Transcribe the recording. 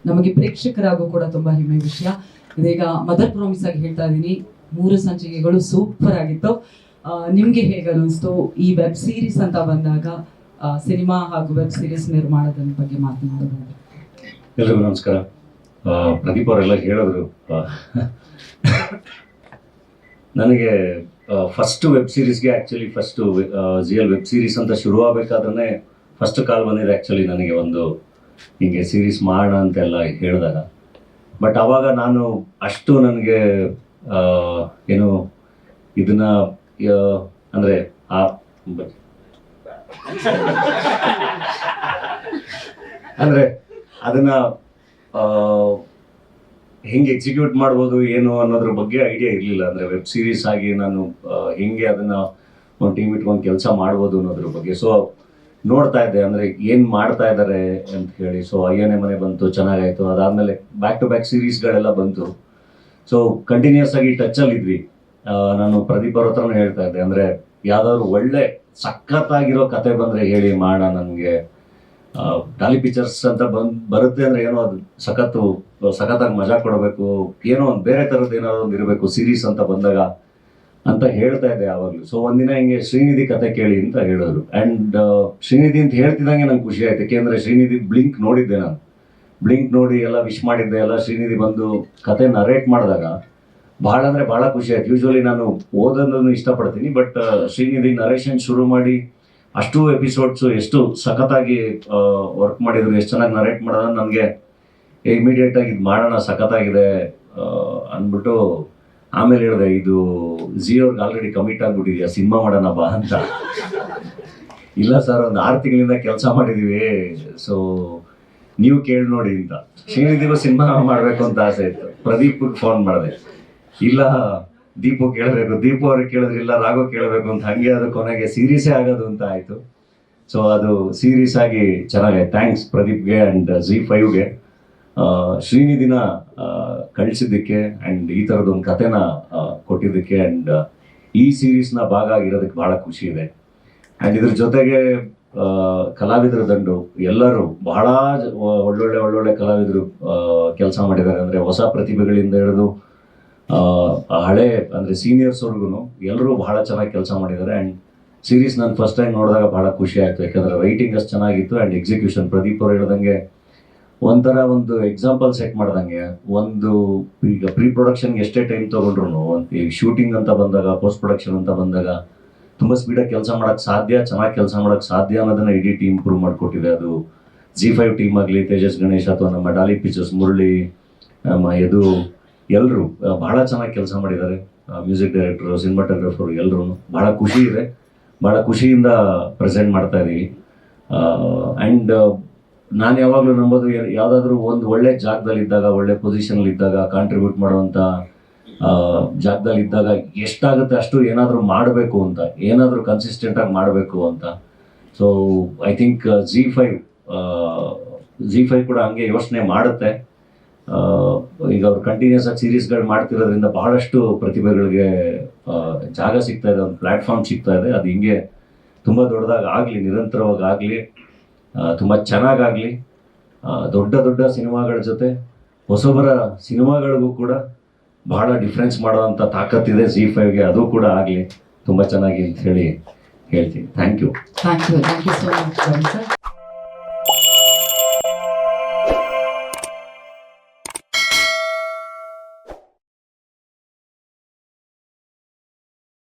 ನಮಗೆ ಪ್ರೇಕ್ಷಕರಾಗೂ ಕೂಡ ತುಂಬಾ ಹೆಮ್ಮೆ ವಿಷಯ. ಇದೀಗ ಮದರ್ ಪ್ರಾಮಿಸ್ ಆಗಿ ಹೇಳ್ತಾ ಇದ್ದೀನಿ, 3 ಸಂಚಿಕೆಗಳು ಸೂಪರ್ ಆಗಿತ್ತು. ನಿಮ್ಗೆ ಹೇಗೆ ಅನಿಸ್ತು ಈ ವೆಬ್ ಸೀರೀಸ್ ಅಂತ ಬಂದಾಗ, ಸಿನಿಮಾ ಹಾಗೂ ವೆಬ್ ಸೀರೀಸ್ ನಿರ್ಮಾಣದ ಬಗ್ಗೆ ಮಾತನಾಡೋದಾದ್ರೆ? ಎಲ್ರಿಗೂ ನಮಸ್ಕಾರ. ಪ್ರದೀಪ್ ಅವರೆಲ್ಲ ಹೇಳಿದ್ರು, ನನಗೆ ಫಸ್ಟ್ ವೆಬ್ ಸೀರೀಸ್ಗೆ actually first GL web series ಅಂತ ಶುರುವಾಗಬೇಕಾದ್ರೆ ಫಸ್ಟ್ ಕಾಲ್ ಬಂದಿದೆ ಆ್ಯಕ್ಚುಲಿ ನನಗೆ, ಒಂದು ಹೀಗೆ ಸೀರೀಸ್ ಮಾಡೋಣ ಅಂತೆಲ್ಲ ಹೇಳಿದಾಗ. ಬಟ್ ಆವಾಗ ನಾನು ಅಷ್ಟು ನನಗೆ ಏನು ಇದನ್ನು ಅಂದರೆ ಅಂದರೆ ಅದನ್ನು ಹೆಂಗೆ ಎಕ್ಸಿಕ್ಯೂಟ್ ಮಾಡ್ಬೋದು ಏನು ಅನ್ನೋದ್ರ ಬಗ್ಗೆ ಐಡಿಯಾ ಇರಲಿಲ್ಲ. ಅಂದರೆ ವೆಬ್ ಸೀರೀಸ್ ಆಗಿ ನಾನು ಹೆಂಗೆ ಅದನ್ನು ಒಂದು ಟೀಮ್ ಇಟ್ಕೊಂಡು ಕೆಲಸ ಮಾಡ್ಬೋದು ಅನ್ನೋದ್ರ ಬಗ್ಗೆ. ಸೊ ನೋಡ್ತಾ ಇದ್ದೆ, ಅಂದರೆ ಏನು ಮಾಡ್ತಾ ಇದ್ದಾರೆ ಅಂತ ಹೇಳಿ. ಸೊ ಅಯ್ಯನೇ ಮನೆ ಬಂತು, ಚೆನ್ನಾಗಾಯಿತು. ಅದಾದಮೇಲೆ ಬ್ಯಾಕ್ ಟು ಬ್ಯಾಕ್ ಸೀರೀಸ್ಗಳೆಲ್ಲ ಬಂತು. ಸೊ ಕಂಟಿನ್ಯೂಸ್ ಆಗಿ ಟಚ್ಚಲ್ಲಿದ್ವಿ. ನಾನು ಪ್ರದೀಪ್ ಅವ್ರ ಹತ್ರನೂ ಹೇಳ್ತಾ ಇದ್ದೆ, ಅಂದರೆ ಯಾವುದಾದ್ರು ಒಳ್ಳೆ ಸಖತ್ತಾಗಿರೋ ಕತೆ ಬಂದರೆ ಹೇಳಿ ಮಾಡೋಣ. ನನಗೆ ಡಾಲಿ ಪಿಕ್ಚರ್ಸ್ ಅಂತ ಬರುತ್ತೆ ಅಂದರೆ ಏನೋ ಅದು ಸಖತ್ತಾಗಿ ಮಜಾ ಕೊಡಬೇಕು, ಏನೋ ಒಂದು ಬೇರೆ ಥರದ್ದು ಏನಾದ್ರು ಒಂದು ಇರಬೇಕು ಸೀರೀಸ್ ಅಂತ ಬಂದಾಗ ಅಂತ ಹೇಳ್ತಾ ಇದ್ದೆ ಯಾವಾಗಲೂ. ಸೊ ಒಂದಿನ ಹಿಂಗೆ ಶ್ರೀನಿಧಿ ಕತೆ ಕೇಳಿ ಅಂತ ಹೇಳಿದ್ರು. ಆ್ಯಂಡ್ ಶ್ರೀನಿಧಿ ಅಂತ ಹೇಳ್ತಿದ್ದಂಗೆ ನಂಗೆ ಖುಷಿ ಆಯ್ತು. ಯಾಕೆಂದರೆ ಶ್ರೀನಿಧಿ ಬ್ಲಿಂಕ್ ನೋಡಿದ್ದೆ ನಾನು, ಬ್ಲಿಂಕ್ ನೋಡಿ ಎಲ್ಲ ವಿಶ್ ಮಾಡಿದ್ದೆ ಎಲ್ಲ. ಶ್ರೀನಿಧಿ ಬಂದು ಕತೆ ನರೇಟ್ ಮಾಡಿದಾಗ ಭಾಳ ಅಂದರೆ ಭಾಳ ಖುಷಿ ಆಯ್ತು. ಯೂಶ್ವಲಿ ನಾನು ಓದೋದನ್ನು ಇಷ್ಟಪಡ್ತೀನಿ, ಬಟ್ ಶ್ರೀನಿಧಿ ನರೇಷನ್ ಶುರು ಮಾಡಿ ಅಷ್ಟು ಎಪಿಸೋಡ್ಸು ಎಷ್ಟು ಸಖತ್ತಾಗಿ ವರ್ಕ್ ಮಾಡಿದ್ರು, ಎಷ್ಟು ಚೆನ್ನಾಗಿ ನರೇಟ್ ಮಾಡೋದು ನನಗೆ ಇಮಿಡಿಯೇಟಾಗಿ ಇದು ಮಾಡೋಣ ಸಖತ್ತಾಗಿದೆ ಅಂದ್ಬಿಟ್ಟು ಆಮೇಲೆ ಹೇಳಿದೆ, ಇದು ಜಿಯೋರ್ಗೆ ಆಲ್ರೆಡಿ ಕಮಿಟ್ ಆಗಿಬಿಟ್ಟಿದೆಯಾ, ಸಿನಿಮಾ ಮಾಡೋಣ ಬಾ ಅಂತ. ಇಲ್ಲ ಸರ್, ಒಂದು 6 ತಿಂಗಳಿಂದ ಕೆಲಸ ಮಾಡಿದ್ದೀವಿ, ಸೊ ನೀವು ಕೇಳಿ ನೋಡಿ ಅಂತ. ಶ್ರೀನಿಧಿಗೂ ಸಿನಿಮಾ ಮಾಡಬೇಕು ಅಂತ ಆಸೆ ಇತ್ತು. ಪ್ರದೀಪ್ಗೆ ಫೋನ್ ಮಾಡಿದೆ, ಇಲ್ಲ ದೀಪು ಕೇಳಬೇಕು, ದೀಪು ಅವ್ರಿಗೆ ಕೇಳಿದ್ರೆ ಇಲ್ಲ ರಾಘು ಕೇಳಬೇಕು ಅಂತ. ಹಾಗೆ ಅದು ಕೊನೆಗೆ ಸೀರೀಸೇ ಆಗೋದು ಅಂತ ಆಯಿತು. ಸೊ ಅದು ಸೀರೀಸ್ ಆಗಿ ಚೆನ್ನಾಗಿದೆ. ಥ್ಯಾಂಕ್ಸ್ ಪ್ರದೀಪ್ಗೆ ಆ್ಯಂಡ್ ZEE5ಗೆ ಶ್ರೀನಿಧಿನ ಕಳಿಸಿದ್ದಕ್ಕೆ ಆ್ಯಂಡ್ ಈ ಥರದೊಂದು ಕಥೆನ ಕೊಟ್ಟಿದ್ದಕ್ಕೆ ಆ್ಯಂಡ್ ಈ ಸೀರೀಸ್ನ ಭಾಗ ಆಗಿರೋದಕ್ಕೆ ಭಾಳ ಖುಷಿ ಇದೆ. ಆ್ಯಂಡ್ ಇದ್ರ ಜೊತೆಗೆ ಕಲಾವಿದರ ದಂಡು ಎಲ್ಲರೂ ಬಹಳ ಒಳ್ಳೊಳ್ಳೆ ಕಲಾವಿದರು ಕೆಲಸ ಮಾಡಿದ್ದಾರೆ. ಅಂದರೆ ಹೊಸ ಪ್ರತಿಭೆಗಳಿಂದ ಹಿಡಿದು ಹಳೆ ಅಂದರೆ ಸೀನಿಯರ್ಸ್ವರೆಗೂ ಎಲ್ಲರೂ ಬಹಳ ಚೆನ್ನಾಗಿ ಕೆಲಸ ಮಾಡಿದ್ದಾರೆ. ಆ್ಯಂಡ್ ಸೀರೀಸ್ ನಾನು ಫಸ್ಟ್ ಟೈಮ್ ನೋಡಿದಾಗ ಭಾಳ ಖುಷಿ ಆಯಿತು. ಯಾಕಂದರೆ ರೈಟಿಂಗ್ ಅಷ್ಟು ಚೆನ್ನಾಗಿತ್ತು ಆ್ಯಂಡ್ ಎಕ್ಸಿಕ್ಯೂಷನ್ ಪ್ರದೀಪ್ ಅವ್ರು ಹೇಳ್ದಂಗೆ ಒಂಥರ ಒಂದು ಎಕ್ಸಾಂಪಲ್ ಸೆಟ್ ಮಾಡ್ದಂಗೆ. ಒಂದು ಈಗ ಪ್ರೀ ಪ್ರೊಡಕ್ಷನ್ಗೆ ಎಷ್ಟೇ ಟೈಮ್ ತೊಗೊಂಡ್ರು, ಈ ಶೂಟಿಂಗ್ ಅಂತ ಬಂದಾಗ, ಪೋಸ್ಟ್ ಪ್ರೊಡಕ್ಷನ್ ಅಂತ ಬಂದಾಗ ತುಂಬ ಸ್ಪೀಡಾಗಿ ಕೆಲಸ ಮಾಡೋಕ್ಕೆ ಸಾಧ್ಯ, ಚೆನ್ನಾಗಿ ಕೆಲಸ ಮಾಡೋಕ್ಕೆ ಸಾಧ್ಯ ಅನ್ನೋದನ್ನು ಇಡೀ ಟೀಮ್ ಪ್ರೂವ್ ಮಾಡಿಕೊಟ್ಟಿದೆ. ಅದು ZEE5 ಟೀಮ್ ಆಗಲಿ, ತೇಜಸ್ ಗಣೇಶ್ ಅಥವಾ ನಮ್ಮ ಡಾಲಿ ಪಿಕ್ಚರ್ಸ್ ಮುರಳಿ, ನಮ್ಮ ಯದು ಎಲ್ಲರೂ ಭಾಳ ಚೆನ್ನಾಗಿ ಕೆಲಸ ಮಾಡಿದ್ದಾರೆ. ಮ್ಯೂಸಿಕ್ ಡೈರೆಕ್ಟರು, ಸಿನಿಮಾಟೋಗ್ರಫರು ಎಲ್ಲರೂ ಭಾಳ ಖುಷಿ ಇದೆ. ಭಾಳ ಖುಷಿಯಿಂದ ಪ್ರೆಸೆಂಟ್ ಮಾಡ್ತಾ ಇದ್ದೀವಿ. ಆ್ಯಂಡ್ ನಾನು ಯಾವಾಗಲೂ ನಂಬೋದು, ಯಾವುದಾದ್ರೂ ಒಂದು ಒಳ್ಳೆ ಜಾಗದಲ್ಲಿದ್ದಾಗ, ಒಳ್ಳೆ ಪೊಸಿಷನಲ್ಲಿದ್ದಾಗ, ಕಾಂಟ್ರಿಬ್ಯೂಟ್ ಮಾಡುವಂಥ ಜಾಗದಲ್ಲಿದ್ದಾಗ ಎಷ್ಟಾಗುತ್ತೆ ಅಷ್ಟು ಏನಾದರೂ ಮಾಡಬೇಕು ಅಂತ, ಏನಾದರೂ ಕನ್ಸಿಸ್ಟೆಂಟಾಗಿ ಮಾಡಬೇಕು ಅಂತ. ಸೊ ಐ ಥಿಂಕ್ ZEE5 ಕೂಡ ಹಂಗೆ ಯೋಚನೆ ಮಾಡುತ್ತೆ. ಈಗ ಅವ್ರು ಕಂಟಿನ್ಯೂಸ್ ಆಗಿ ಸೀರೀಸ್ಗಳು ಮಾಡ್ತಿರೋದ್ರಿಂದ ಬಹಳಷ್ಟು ಪ್ರತಿಭೆಗಳಿಗೆ ಜಾಗ ಸಿಗ್ತಾ ಇದೆ, ಒಂದು ಪ್ಲ್ಯಾಟ್ಫಾರ್ಮ್ ಸಿಗ್ತಾ ಇದೆ. ಅದು ಹಿಂಗೆ ತುಂಬ ದೊಡ್ಡದಾಗಿ ಆಗಲಿ, ನಿರಂತರವಾಗಿ ಆಗಲಿ, ತುಂಬ ಚೆನ್ನಾಗಾಗಲಿ. ದೊಡ್ಡ ಸಿನಿಮಾಗಳ ಜೊತೆ ಹೊಸಬರ ಸಿನಿಮಾಗಳಿಗೂ ಕೂಡ ಬಹಳ ಡಿಫ್ರೆನ್ಸ್ ಮಾಡೋವಂಥ ತಾಕತ್ತಿದೆ ZEE5ಗೆ. ಅದು ಕೂಡ ಆಗಲಿ ತುಂಬ ಚೆನ್ನಾಗಿ ಅಂತ ಹೇಳಿ ಹೇಳ್ತೀನಿ. Thank you so much sir.